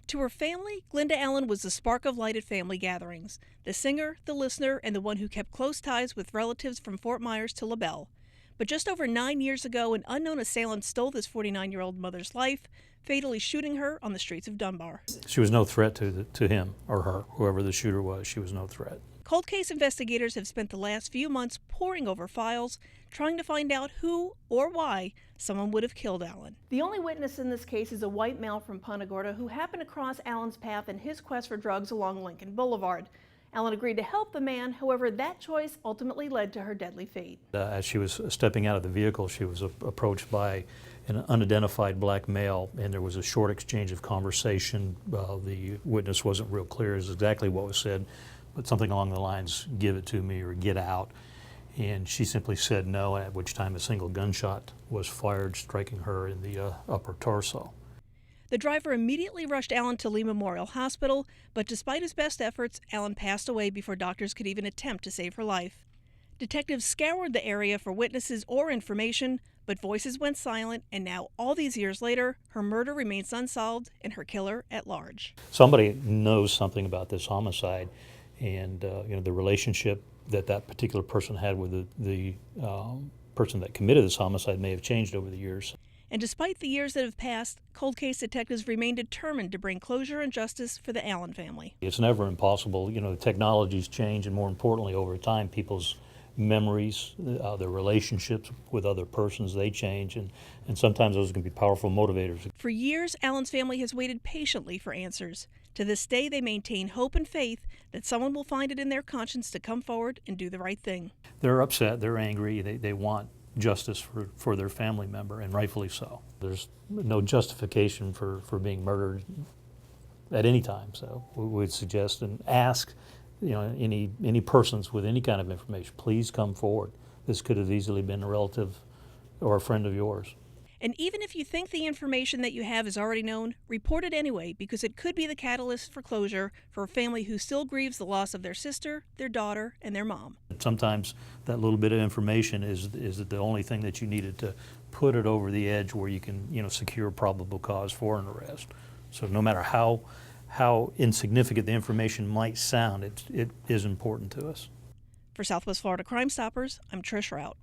To her family, Glinda Allen was the spark of light at family gatherings, the singer, the listener, and the one who kept close ties with relatives from Fort Myers to LaBelle. But just over 9 years ago, an unknown assailant stole this 49-year-old mother's life, fatally shooting her on the streets of Dunbar. She was no threat to him or her, whoever the shooter was. She was no threat. Cold case investigators have spent the last few months poring over files, trying to find out who or why someone would have killed Allen. The only witness in this case is a white male from Punta Gorda who happened to cross Allen's path in his quest for drugs along Lincoln Boulevard. Allen agreed to help the man, however, that choice ultimately led to her deadly fate. As she was stepping out of the vehicle, she was approached by an unidentified black male, and there was a short exchange of conversation. The witness wasn't real clear as exactly what was said, but something along the lines, "Give it to me" or "Get out." And she simply said no, at which time a single gunshot was fired, striking her in the upper torso. The driver immediately rushed Allen to Lee Memorial Hospital, but despite his best efforts, Allen passed away before doctors could even attempt to save her life. Detectives scoured the area for witnesses or information, but voices went silent, and now, all these years later, her murder remains unsolved and her killer at large. Somebody knows something about this homicide, and the relationship that particular person had with the person that committed this homicide may have changed over the years. And despite the years that have passed, cold case detectives remain determined to bring closure and justice for the Allen family. It's never impossible. Technologies change, and more importantly, over time, people's memories, their relationships with other persons, they change, and sometimes those can be powerful motivators. For years, Allen's family has waited patiently for answers. To this day, they maintain hope and faith that someone will find it in their conscience to come forward and do the right thing. They're upset, they're angry, they want justice for their family member, and rightfully so. There's no justification for being murdered at any time, so we would suggest and ask any persons with any kind of information, please come forward. This could have easily been a relative or a friend of yours. And even if you think the information that you have is already known, report it anyway, because it could be the catalyst for closure for a family who still grieves the loss of their sister, their daughter, and their mom. Sometimes that little bit of information is the only thing that you needed to put it over the edge where you can secure probable cause for an arrest. So no matter how insignificant the information might sound, it is important to us. For Southwest Florida Crime Stoppers, I'm Trish Rout.